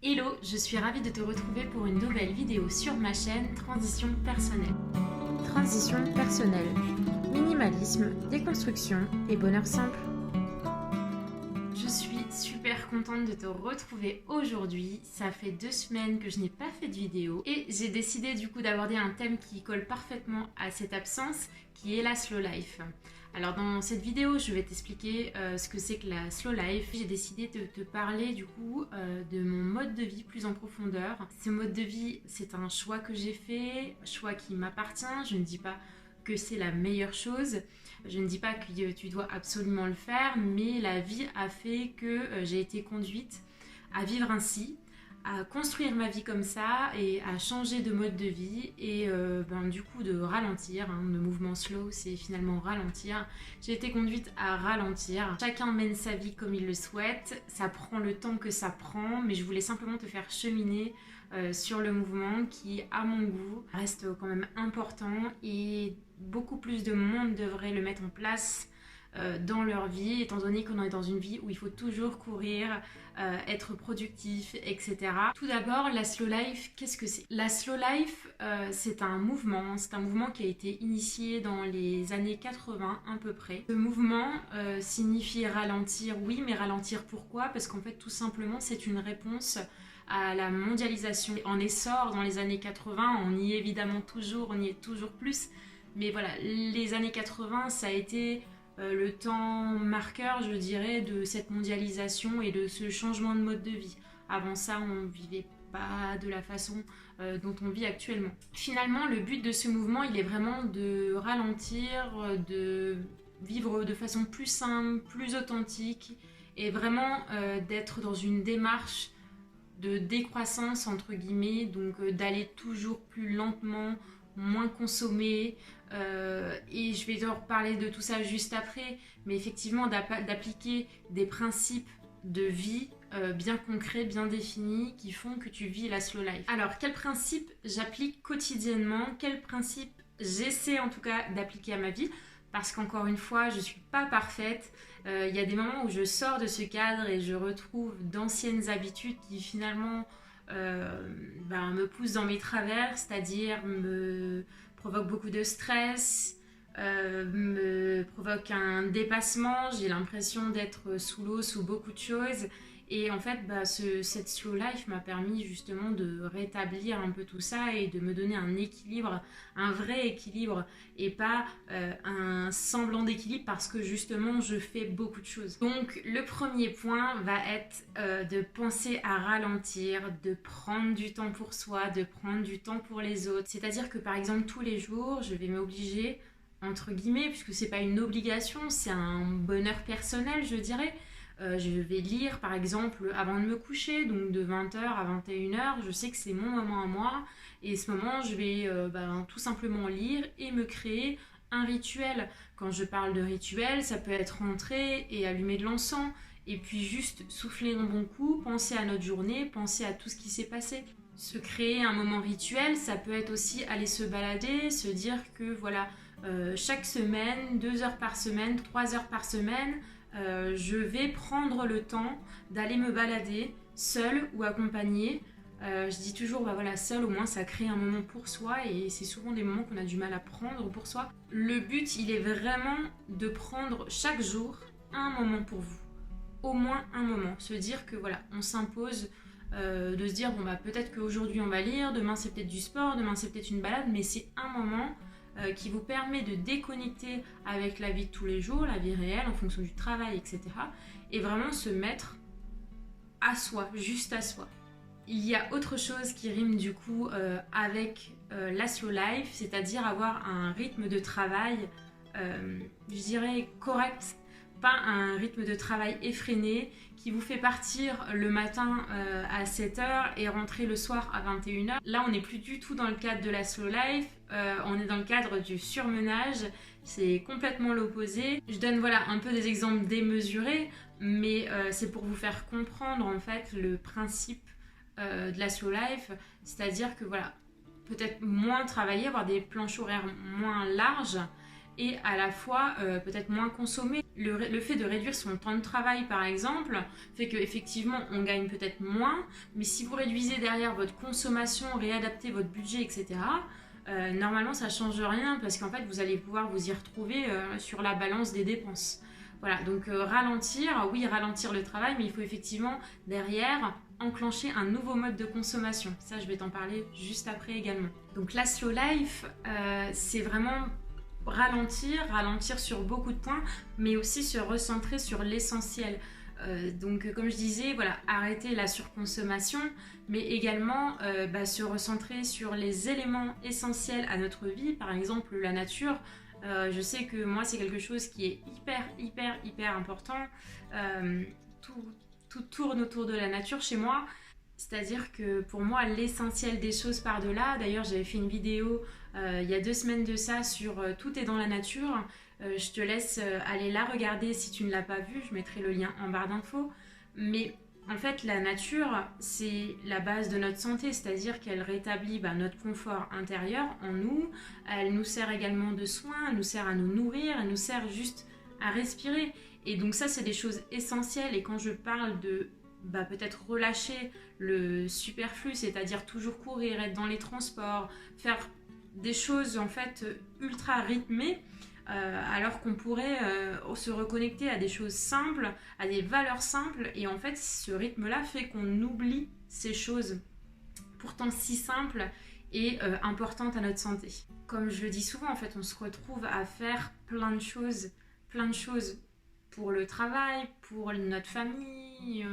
Hello, je suis ravie de te retrouver pour une nouvelle vidéo sur ma chaîne Transition personnelle. Transition personnelle, minimalisme, déconstruction et bonheur simple. Je suis super contente de te retrouver aujourd'hui. Ça fait 2 semaines que je n'ai pas fait de vidéo et j'ai décidé du coup d'aborder un thème qui colle parfaitement à cette absence, qui est la slow life. Alors dans cette vidéo, je vais t'expliquer ce que c'est que la slow life. J'ai décidé de te parler du coup de mon mode de vie plus en profondeur. Ce mode de vie, c'est un choix que j'ai fait, choix qui m'appartient. Je ne dis pas que c'est la meilleure chose. Je ne dis pas que tu dois absolument le faire, mais la vie a fait que j'ai été conduite à vivre ainsi, à construire ma vie comme ça et à changer de mode de vie et du coup de ralentir. Le mouvement slow, c'est finalement ralentir. J'ai été conduite à ralentir. Chacun mène sa vie comme il le souhaite. Ça prend le temps que ça prend, mais je voulais simplement te faire cheminer sur le mouvement qui, à mon goût, reste quand même important et beaucoup plus de monde devrait le mettre en place dans leur vie, étant donné qu'on est dans une vie où il faut toujours courir, être productif, etc. Tout d'abord, la slow life, qu'est-ce que c'est? La slow life, c'est un mouvement qui a été initié dans les années 80 à peu près. Ce mouvement signifie ralentir, oui, mais ralentir pourquoi? Parce qu'en fait, tout simplement, c'est une réponse à la mondialisation en essor dans les années 80. On y est évidemment toujours, on y est toujours plus. Mais voilà, les années 80, ça a été le temps marqueur, je dirais, de cette mondialisation et de ce changement de mode de vie. Avant ça, on ne vivait pas de la façon dont on vit actuellement. Finalement, le but de ce mouvement, il est vraiment de ralentir, de vivre de façon plus simple, plus authentique et vraiment d'être dans une démarche de décroissance entre guillemets, donc d'aller toujours plus lentement, moins consommer, et je vais te reparler de tout ça juste après, mais effectivement d'appliquer des principes de vie bien concrets, bien définis, qui font que tu vis la slow life. Alors, quels principes j'applique quotidiennement? Quels principes j'essaie en tout cas d'appliquer à ma vie? Parce qu'encore une fois, je ne suis pas parfaite. Il y a des moments où je sors de ce cadre et je retrouve d'anciennes habitudes qui finalement me poussent dans mes travers, c'est-à-dire me provoquent beaucoup de stress, me provoquent un dépassement. J'ai l'impression d'être sous l'eau, sous beaucoup de choses. Et en fait, cette slow life m'a permis justement de rétablir un peu tout ça et de me donner un équilibre, un vrai équilibre et pas un semblant d'équilibre parce que justement je fais beaucoup de choses. Donc le premier point va être de penser à ralentir, de prendre du temps pour soi, de prendre du temps pour les autres. C'est-à-dire que par exemple tous les jours, je vais m'obliger, entre guillemets, puisque c'est pas une obligation, c'est un bonheur personnel, je dirais. Je vais lire par exemple avant de me coucher, donc de 20h à 21h, je sais que c'est mon moment à moi et ce moment je vais tout simplement lire et me créer un rituel. Quand je parle de rituel, ça peut être rentrer et allumer de l'encens et puis juste souffler un bon coup, penser à notre journée, penser à tout ce qui s'est passé. Se créer un moment rituel, ça peut être aussi aller se balader, se dire que voilà, chaque semaine, 2 heures par semaine, 3 heures par semaine, je vais prendre le temps d'aller me balader seule ou accompagnée. Je dis toujours, seule au moins ça crée un moment pour soi et c'est souvent des moments qu'on a du mal à prendre pour soi. Le but, il est vraiment de prendre chaque jour un moment pour vous. Au moins un moment. Se dire que voilà, on s'impose de se dire, peut-être qu'aujourd'hui on va lire, demain c'est peut-être du sport, demain c'est peut-être une balade, mais c'est un moment qui vous permet de déconnecter avec la vie de tous les jours, la vie réelle en fonction du travail, etc. Et vraiment se mettre à soi, juste à soi. Il y a autre chose qui rime du coup avec la slow life, c'est-à-dire avoir un rythme de travail, je dirais correct, pas un rythme de travail effréné qui vous fait partir le matin à 7h et rentrer le soir à 21h. Là, on n'est plus du tout dans le cadre de la slow life, on est dans le cadre du surmenage, c'est complètement l'opposé. Je donne un peu des exemples démesurés, mais c'est pour vous faire comprendre en fait le principe de la slow life, c'est-à-dire que peut-être moins travailler, avoir des planches horaires moins larges et à la fois peut-être moins consommer. le fait de réduire son temps de travail, par exemple, fait qu'effectivement, on gagne peut-être moins, mais si vous réduisez derrière votre consommation, réadaptez votre budget, etc., normalement, ça ne change rien parce qu'en fait, vous allez pouvoir vous y retrouver sur la balance des dépenses. Voilà, donc ralentir le travail, mais il faut effectivement, derrière, enclencher un nouveau mode de consommation. Ça, je vais t'en parler juste après également. Donc la slow life, c'est vraiment ralentir sur beaucoup de points, mais aussi se recentrer sur l'essentiel. Donc comme je disais, voilà, arrêter la surconsommation, mais également se recentrer sur les éléments essentiels à notre vie, par exemple la nature. Je sais que moi c'est quelque chose qui est hyper important. Tout tourne autour de la nature chez moi. C'est-à-dire que pour moi, l'essentiel des choses par-delà, d'ailleurs j'avais fait une vidéo il y a 2 semaines de ça sur Tout est dans la nature. Je te laisse aller la regarder si tu ne l'as pas vue, je mettrai le lien en barre d'infos. Mais en fait, la nature, c'est la base de notre santé, c'est-à-dire qu'elle rétablit notre confort intérieur en nous. Elle nous sert également de soins, elle nous sert à nous nourrir, elle nous sert juste à respirer. Et donc ça, c'est des choses essentielles. Et quand je parle de peut-être relâcher le superflu, c'est-à-dire toujours courir, être dans les transports, faire des choses en fait ultra rythmées, alors qu'on pourrait se reconnecter à des choses simples, à des valeurs simples, et en fait ce rythme-là fait qu'on oublie ces choses pourtant si simples et importantes à notre santé. Comme je le dis souvent, en fait, on se retrouve à faire plein de choses pour le travail, pour notre famille,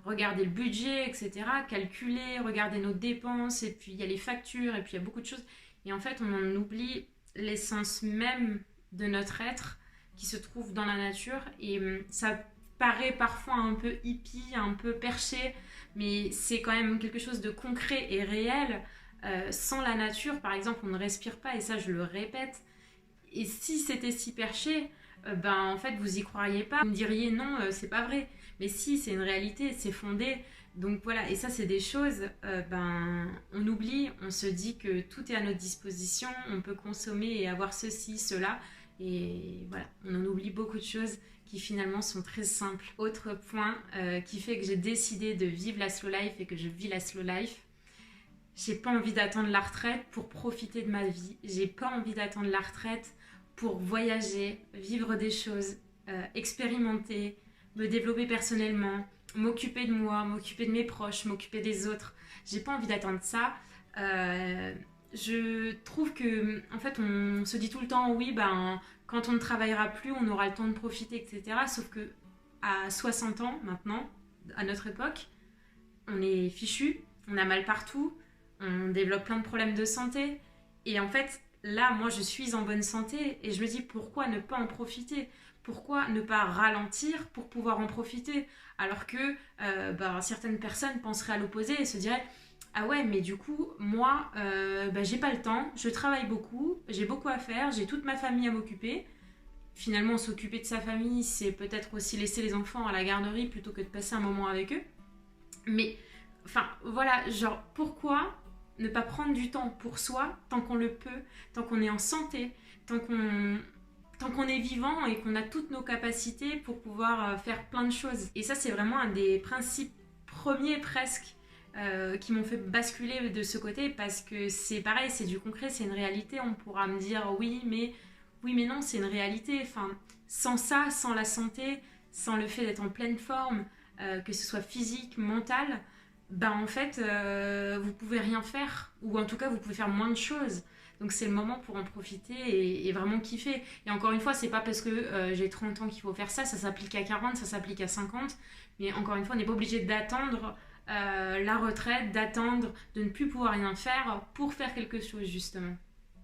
regarder le budget, etc., calculer, regarder nos dépenses, et puis il y a les factures, et puis il y a beaucoup de choses. Et en fait, on en oublie l'essence même de notre être qui se trouve dans la nature. Et ça paraît parfois un peu hippie, un peu perché, mais c'est quand même quelque chose de concret et réel. Sans la nature, par exemple, on ne respire pas, et ça, je le répète. Et si c'était si perché, en fait, vous y croiriez pas. Vous me diriez non, c'est pas vrai. Mais si, c'est une réalité, c'est fondé. Donc voilà, et ça c'est des choses, on oublie, on se dit que tout est à notre disposition, on peut consommer et avoir ceci, cela, et voilà, on en oublie beaucoup de choses qui finalement sont très simples. Autre point qui fait que j'ai décidé de vivre la slow life et que je vis la slow life, j'ai pas envie d'attendre la retraite pour profiter de ma vie, j'ai pas envie d'attendre la retraite pour voyager, vivre des choses, expérimenter, me développer personnellement, m'occuper de moi, m'occuper de mes proches, m'occuper des autres. J'ai pas envie d'attendre ça. Je trouve que, en fait, on se dit tout le temps, oui, quand on ne travaillera plus, on aura le temps de profiter, etc. Sauf que à 60 ans maintenant, à notre époque, on est fichu, on a mal partout, on développe plein de problèmes de santé. Et en fait, là, moi, je suis en bonne santé et je me dis, pourquoi ne pas en profiter ? Pourquoi ne pas ralentir pour pouvoir en profiter ? Alors que certaines personnes penseraient à l'opposé et se diraient « Ah ouais, mais du coup, moi, j'ai pas le temps, je travaille beaucoup, j'ai beaucoup à faire, j'ai toute ma famille à m'occuper. » Finalement, s'occuper de sa famille, c'est peut-être aussi laisser les enfants à la garderie plutôt que de passer un moment avec eux. Mais, enfin, voilà, genre, pourquoi ne pas prendre du temps pour soi tant qu'on le peut, tant qu'on est en santé, tant qu'on est vivant et qu'on a toutes nos capacités pour pouvoir faire plein de choses. Et ça, c'est vraiment un des principes premiers presque qui m'ont fait basculer de ce côté, parce que c'est pareil, c'est du concret, c'est une réalité. On pourra me dire oui mais non, c'est une réalité. Enfin, sans ça, sans la santé, sans le fait d'être en pleine forme, que ce soit physique, mentale, en fait, vous pouvez rien faire, ou en tout cas, vous pouvez faire moins de choses. Donc c'est le moment pour en profiter et vraiment kiffer. Et encore une fois, c'est pas parce que j'ai 30 ans qu'il faut faire ça, ça s'applique à 40, ça s'applique à 50. Mais encore une fois, on n'est pas obligé d'attendre la retraite, d'attendre de ne plus pouvoir rien faire pour faire quelque chose, justement.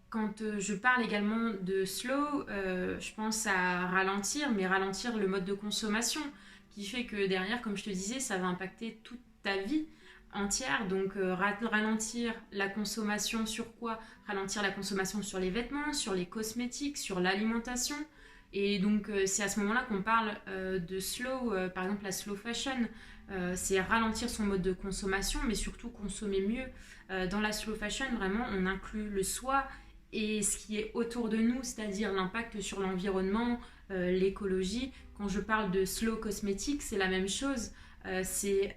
Quand je parle également de slow, je pense à ralentir, mais ralentir le mode de consommation, qui fait que derrière, comme je te disais, ça va impacter toute ta vie entière. Donc ralentir la consommation sur quoi ? Ralentir la consommation sur les vêtements, sur les cosmétiques, sur l'alimentation. Et donc c'est à ce moment-là qu'on parle de slow, par exemple la slow fashion, c'est ralentir son mode de consommation, mais surtout consommer mieux. Dans la slow fashion, vraiment, on inclut le soi et ce qui est autour de nous, c'est-à-dire l'impact sur l'environnement, l'écologie. Quand je parle de slow cosmétique, c'est la même chose. C'est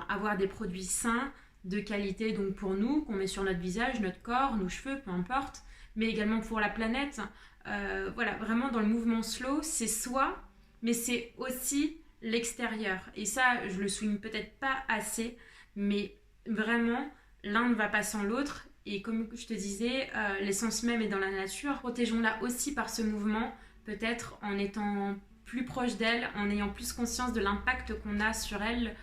avoir des produits sains, de qualité donc pour nous, qu'on met sur notre visage, notre corps, nos cheveux, peu importe, mais également pour la planète. Voilà, vraiment dans le mouvement slow, c'est soi, mais c'est aussi l'extérieur. Et ça, je le souligne peut-être pas assez, mais vraiment, l'un ne va pas sans l'autre. Et comme je te disais, l'essence même est dans la nature. Protégeons-la aussi par ce mouvement, peut-être en étant plus proche d'elle, en ayant plus conscience de l'impact qu'on a sur elle,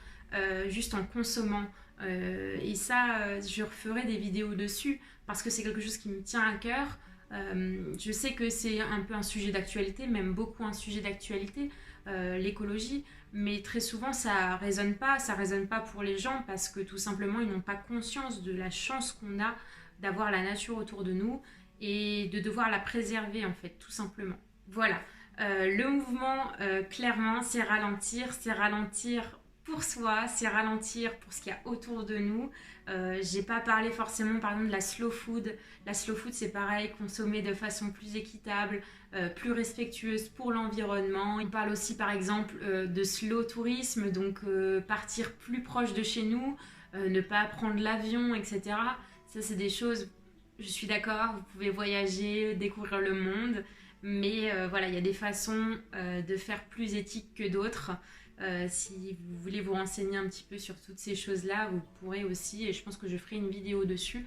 juste en consommant. Et ça, je referai des vidéos dessus, parce que c'est quelque chose qui me tient à cœur. Je sais que c'est un peu un sujet d'actualité, même beaucoup un sujet d'actualité, l'écologie, mais très souvent ça résonne pas pour les gens parce que tout simplement ils n'ont pas conscience de la chance qu'on a d'avoir la nature autour de nous et de devoir la préserver en fait, tout simplement. Voilà, le mouvement clairement c'est ralentir pour soi, c'est ralentir pour ce qu'il y a autour de nous. J'ai pas parlé forcément par exemple de la slow food. La slow food c'est pareil, consommer de façon plus équitable, plus respectueuse pour l'environnement. On parle aussi par exemple de slow tourisme, donc partir plus proche de chez nous, ne pas prendre l'avion, etc. Ça c'est des choses, je suis d'accord, vous pouvez voyager, découvrir le monde, mais voilà, il y a des façons de faire plus éthique que d'autres. Si vous voulez vous renseigner un petit peu sur toutes ces choses-là, vous pourrez aussi, et je pense que je ferai une vidéo dessus.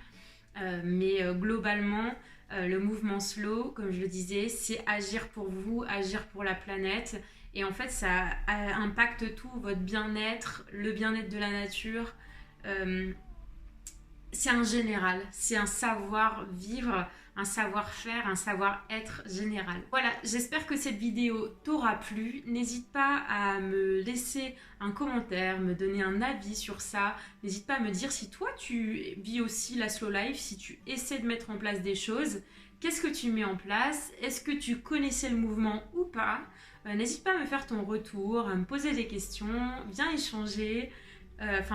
Mais globalement, le mouvement slow, comme je le disais, c'est agir pour vous, agir pour la planète. Et en fait, ça impacte tout, votre bien-être, le bien-être de la nature. C'est un général, c'est un savoir-vivre, un savoir-faire, un savoir-être général. Voilà, j'espère que cette vidéo t'aura plu. N'hésite pas à me laisser un commentaire, me donner un avis sur ça. N'hésite pas à me dire si toi tu vis aussi la slow life, si tu essaies de mettre en place des choses. Qu'est-ce que tu mets en place? Est-ce que tu connaissais le mouvement ou pas? N'hésite pas à me faire ton retour, à me poser des questions, viens échanger.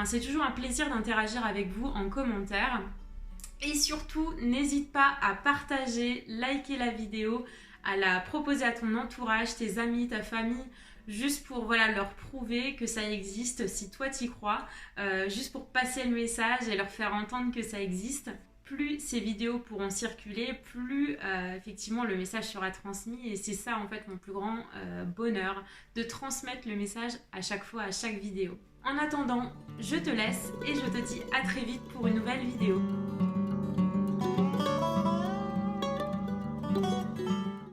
C'est toujours un plaisir d'interagir avec vous en commentaire. Et surtout, n'hésite pas à partager, liker la vidéo, à la proposer à ton entourage, tes amis, ta famille, juste pour leur prouver que ça existe si toi t'y crois, juste pour passer le message et leur faire entendre que ça existe. Plus ces vidéos pourront circuler, plus effectivement le message sera transmis, et c'est ça en fait mon plus grand bonheur, de transmettre le message à chaque fois, à chaque vidéo. En attendant, je te laisse et je te dis à très vite pour une nouvelle vidéo.